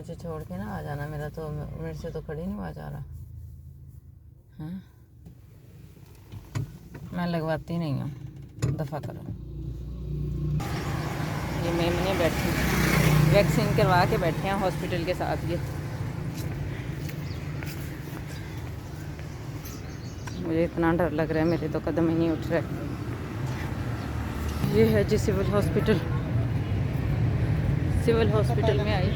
मुझे छोड़ के ना आ जाना, मेरा तो मेरे से तो खड़ी नहीं हुआ जा रहा। हाँ, मैं लगवाती नहीं हूँ, दफ़ा करो। ये मेमने बैठी वैक्सीन करवा के बैठे हैं हॉस्पिटल के साथ। ये मुझे इतना डर लग रहा है, मेरे तो कदम ही नहीं उठ रहे। ये है जी सिविल हॉस्पिटल में आई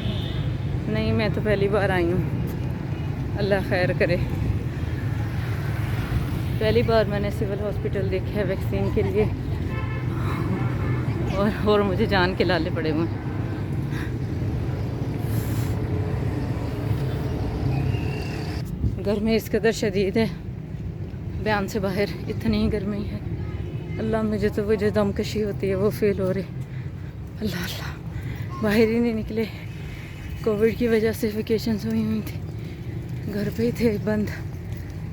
नहीं, मैं तो पहली बार आई हूँ। अल्लाह खैर करे, पहली बार मैंने सिविल हॉस्पिटल देखा है वैक्सीन के लिए, और मुझे जान के लाले पड़े हुए हैं। गर्मी इस कदर शदीद है, बयान से बाहर, इतनी गर्मी है। अल्लाह, मुझे तो वो जो दमकशी होती है वो फील हो रही। अल्लाह अल्लाह, बाहर ही नहीं निकले। कोविड की वजह से वेकेशंस हुई थी, घर पे ही थे बंद,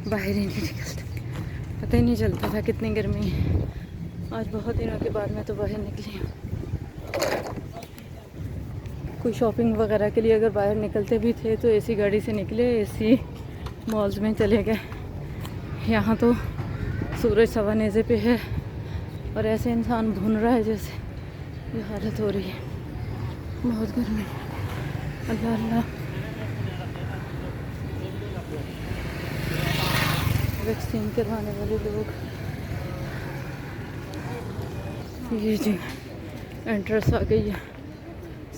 बाहर ही नहीं निकलते, पता ही नहीं चलता था कितनी गर्मी है। आज बहुत दिनों के बाद मैं तो बाहर निकली हूँ। कोई शॉपिंग वगैरह के लिए अगर बाहर निकलते भी थे तो एसी गाड़ी से निकले, एसी मॉल्स में चले गए। यहाँ तो सूरज सवा नेज़े पे है और ऐसे इंसान भून रहा है जैसे ये हालत हो रही है, बहुत गर्मी। अल्लाह अल्लाह, वैक्सीन करवाने वाले लोग। ये जी एंट्रेंस आ गई है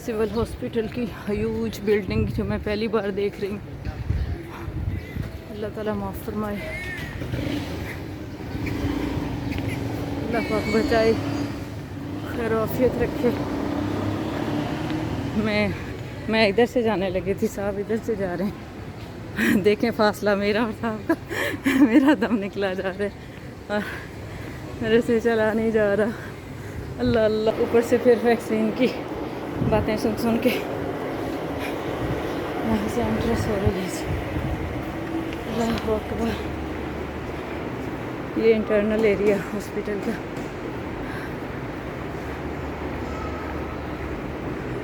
सिविल हॉस्पिटल की, ह्यूज बिल्डिंग जो मैं पहली बार देख रही हूँ। अल्लाह ताला माफ़ फरमाए, अल्लाह पाक बचाए, खैर आफियत रखे। मैं इधर से जाने लगी थी, साहब इधर से जा रहे हैं। देखें फासला मेरा और साहब का, मेरा दम निकला जा रहा है और मेरे से चला नहीं जा रहा। अल्लाह अल्लाह, ऊपर से फिर वैक्सीन की बातें सुन के यहाँ से एंट्रेंस हो रही है। अल्लाह अकबर, ये इंटरनल एरिया हॉस्पिटल का।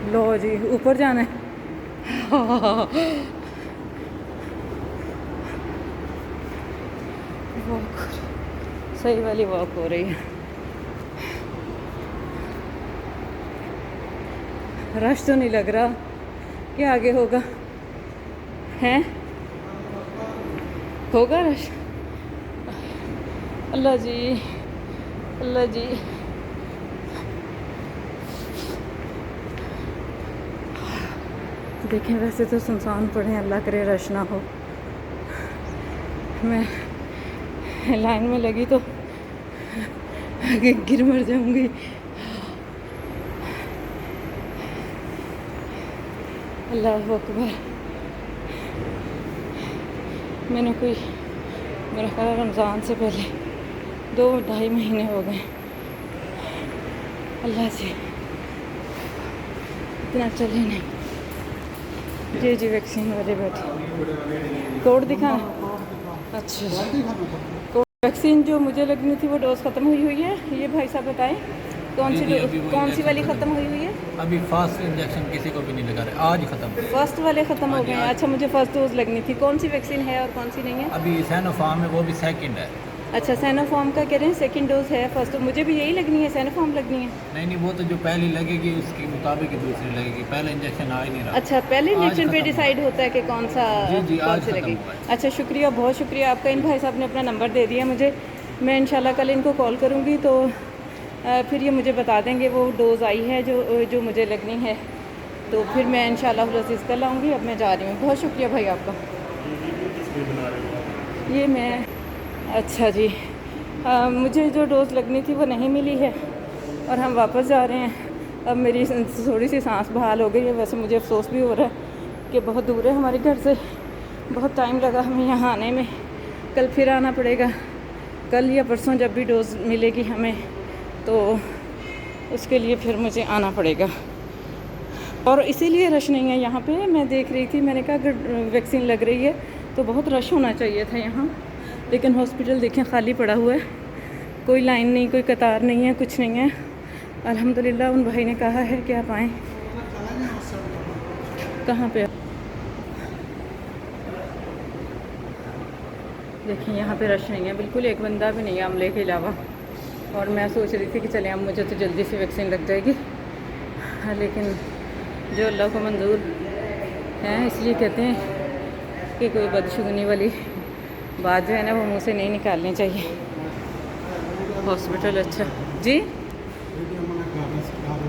लो जी, ऊपर जाना है। वॉक, सही वाली वॉक हो रही है। रश तो नहीं लग रहा कि आगे होगा, हैं? होगा रश? अल्लाह जी, अल्लाह जी। देखें वैसे तो सुनसान पड़े हैं, अल्लाह करे रश ना हो। मैं लाइन में लगी तो गिर मर जाऊंगी। अल्लाह अकबर, मैंने मेरा ख्याल रमज़ान से पहले 2-2.5 महीने हो गए। अल्लाह से इतना चले नहीं। जी वैक्सीन वाले बैठे, कोड दिखाना। अच्छा, वैक्सीन जो मुझे लगनी थी वो डोज ख़त्म हुई है। ये भाई साहब बताएं कौन सी वाली ख़त्म हुई है? अभी फर्स्ट इंजेक्शन किसी को भी नहीं लगा रहे, आज ख़त्म। फर्स्ट वाले ख़त्म हो गए हैं? अच्छा, मुझे फर्स्ट डोज लगनी थी। कौन सी वैक्सीन है और कौन सी नहीं है? अभी सैनोफार्म है, वो भी सेकंड है। अच्छा, सैनोफार्म का कह रहे हैं सेकंड डोज है, फर्स्ट तो मुझे भी यही लगनी है, सैनोफार्म लगनी है। नहीं, वो तो जो पहली लगेगी उसके मुताबिक ही दूसरी लगेगी, पहला इंजेक्शन आ ही नहीं रहा। अच्छा, पहले इंजेक्शन पे डिसाइड होता है कि कौन सा जी कौन सी लगेगी। अच्छा, शुक्रिया, बहुत शुक्रिया आपका। इन भाई साहब ने अपना नंबर दे दिया मुझे, मैं इंशाल्लाह कल इनको कॉल करूँगी तो फिर ये मुझे बता देंगे वो डोज़ आई है जो मुझे लगनी है, तो फिर मैं इंशाल्लाह अज़ीज़ कल आऊँगी। अब मैं जा रही हूँ, बहुत शुक्रिया भाई आपका। ये मैं, अच्छा जी, मुझे जो डोज़ लगनी थी वो नहीं मिली है और हम वापस जा रहे हैं। अब मेरी थोड़ी सी सांस बहाल हो गई है। वैसे मुझे अफसोस भी हो रहा है कि बहुत दूर है हमारे घर से, बहुत टाइम लगा हमें यहाँ आने में। कल फिर आना पड़ेगा, कल या परसों जब भी डोज़ मिलेगी हमें तो उसके लिए फिर मुझे आना पड़ेगा। और इसीलिए रश नहीं है यहाँ पे। मैं देख रही थी, मैंने कहा अगर वैक्सीन लग रही है तो बहुत रश होना चाहिए था यहाँ, लेकिन हॉस्पिटल देखें खाली पड़ा हुआ है, कोई लाइन नहीं, कोई कतार नहीं है, कुछ नहीं है। अल्हम्दुलिल्लाह उन भाई ने कहा है कि आप आएँ। कहाँ पे? देखिए यहाँ पे रश नहीं है, बिल्कुल एक बंदा भी नहीं है अमले के अलावा। और मैं सोच रही थी कि चले अब मुझे तो जल्दी से वैक्सीन लग जाएगी, लेकिन जो अल्लाह को मंजूर है, इसलिए कहते हैं कि कोई बदशगुनी वाली बात जो है ना वो मुँह से नहीं निकालनी चाहिए। हॉस्पिटल अच्छा जी,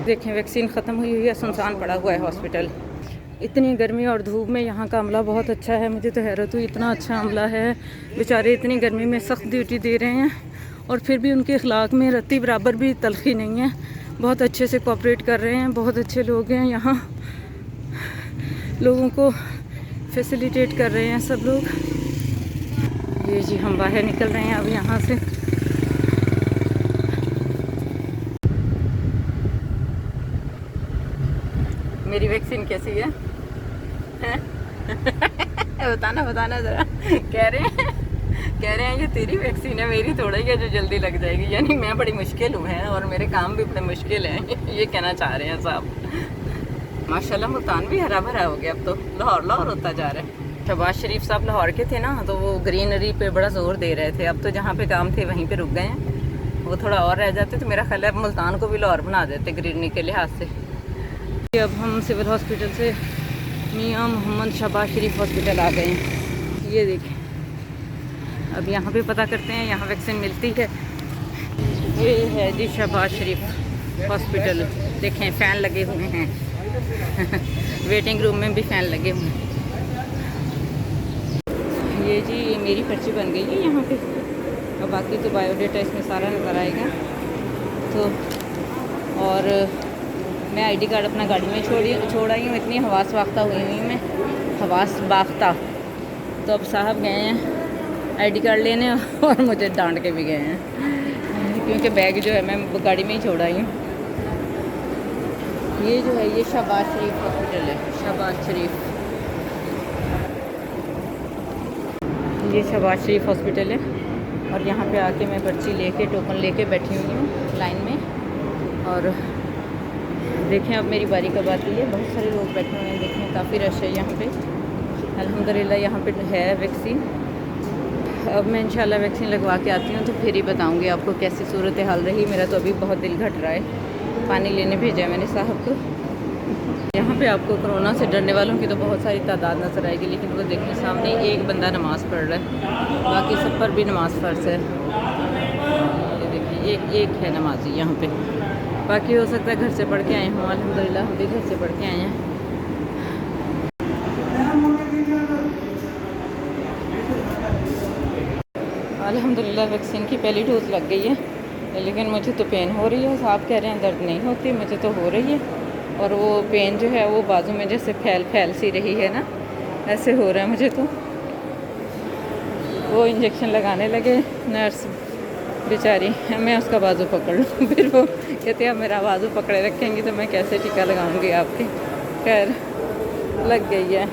देखें वैक्सीन ख़त्म हुई है, सुनसान पड़ा हुआ है हॉस्पिटल। इतनी गर्मी और धूप में यहाँ का अमला बहुत अच्छा है, मुझे तो हैरत हुई, इतना अच्छा अमला है। बेचारे इतनी गर्मी में सख्त ड्यूटी दे रहे हैं और फिर भी उनके अखलाक में रत्ती बराबर भी तलखी नहीं है। बहुत अच्छे से कोऑपरेट कर रहे हैं, बहुत अच्छे लोग हैं यहाँ, लोगों को फैसिलिटेट कर रहे हैं सब लोग। ये जी हम बाहर निकल रहे हैं अब यहाँ से। मेरी वैक्सीन कैसी है, बताना ज़रा। कह रहे हैं ये तेरी वैक्सीन है, मेरी थोड़ा ही है जो जल्दी लग जाएगी। यानी मैं बड़ी मुश्किल हूँ है और मेरे काम भी बड़े मुश्किल हैं, ये कहना चाह रहे हैं साहब। माशाल्लाह मुल्तान भी हरा भरा हो गया, अब तो लाहौर होता जा रहा है। शहबाज शरीफ साहब लाहौर के थे ना, तो वो ग्रीनरी पे बड़ा जोर दे रहे थे। अब तो जहाँ पे काम थे वहीं पे रुक गए हैं, वो थोड़ा और रह जाते तो मेरा ख्याल है मुल्तान को भी लाहौर बना देते ग्रीनरी के लिहाज से। अब हम सिविल हॉस्पिटल से मियां मोहम्मद शहबाज शरीफ हॉस्पिटल आ गए हैं। ये देखें, अब यहाँ पे पता करते हैं यहाँ वैक्सीन मिलती है। ये है जी शहबाज शरीफ हॉस्पिटल, देखें फ़ैन लगे हुए हैं वेटिंग रूम में भी फ़ैन लगे हुए हैं। ये जी मेरी पर्ची बन गई है यहाँ पे, और बाकी तो बायोडेटा इसमें सारा नज़र आएगा। तो और मैं आईडी कार्ड अपना गाड़ी में छोड़ आई हूँ, इतनी हवास वाख्ता हुई मैं, हवास बाख्ता। तो अब साहब गए हैं आईडी कार्ड लेने और मुझे डांट के भी गए हैं, क्योंकि बैग जो है मैं गाड़ी में ही छोड़ आई हूँ। ये जो है ये शहबाज शरीफ हॉस्पिटल है, शहबाज शरीफ, ये शहबाज शरीफ हॉस्पिटल है। और यहाँ पे आके मैं पर्ची लेके टोकन लेके बैठी हुई हूँ लाइन में। और देखें अब मेरी बारी कब आती है, बहुत सारे लोग बैठे हुए हैं, देखें काफ़ी रश है यहाँ पे। अल्हम्दुलिल्लाह यहाँ पे है वैक्सीन। अब मैं इंशाल्लाह वैक्सीन लगवा के आती हूँ तो फिर ही बताऊँगी आपको कैसी सूरत हाल रही। मेरा तो अभी बहुत दिल घट रहा है। पानी लेने भेजा है मैंने साहब को। यहाँ पे आपको कोरोना से डरने वालों की तो बहुत सारी तादाद नज़र आएगी, लेकिन वो देखने सामने एक बंदा नमाज़ पढ़ रहा है, बाकी सब पर भी नमाज़ फ़र्ज़ है। ये देखिए एक है नमाजी यहाँ पे, बाकी हो सकता है घर से पढ़ के आए हों। अल्हम्दुलिल्लाह हम भी घर से पढ़ के आए हैं। अल्हम्दुलिल्लाह वैक्सीन की पहली डोज लग गई है, लेकिन मुझे तो पेन हो रही है। साहब कह रहे हैं दर्द नहीं होती, मुझे तो हो रही है। और वो पेन जो है वो बाजू में जैसे फैल सी रही है ना, ऐसे हो रहा है मुझे तो। वो इंजेक्शन लगाने लगे नर्स बेचारी, मैं उसका बाजू पकड़ लूँ, फिर वो कहते हैं मेरा बाजू पकड़े रखेंगी तो मैं कैसे टीका लगाऊंगी आपके। खैर लग गई है,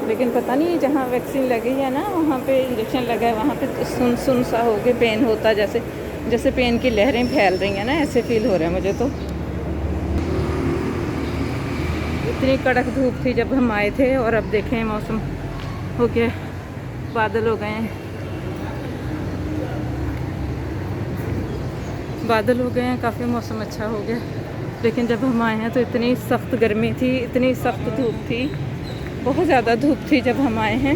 लेकिन पता नहीं जहाँ वैक्सीन लगी है ना वहाँ पे इंजेक्शन लगा है, वहाँ पे सुन सा हो के पेन होता, जैसे पेन की लहरें फैल रही हैं ना, ऐसे फील हो रहा है मुझे तो। इतनी कड़क धूप थी जब हम आए थे, और अब देखें मौसम हो गया, बादल हो गए हैं, बादल हो गए हैं, काफ़ी मौसम अच्छा हो गया। लेकिन जब हम आए हैं तो इतनी सख्त गर्मी थी, इतनी सख्त धूप थी, बहुत ज़्यादा धूप थी जब हम आए हैं।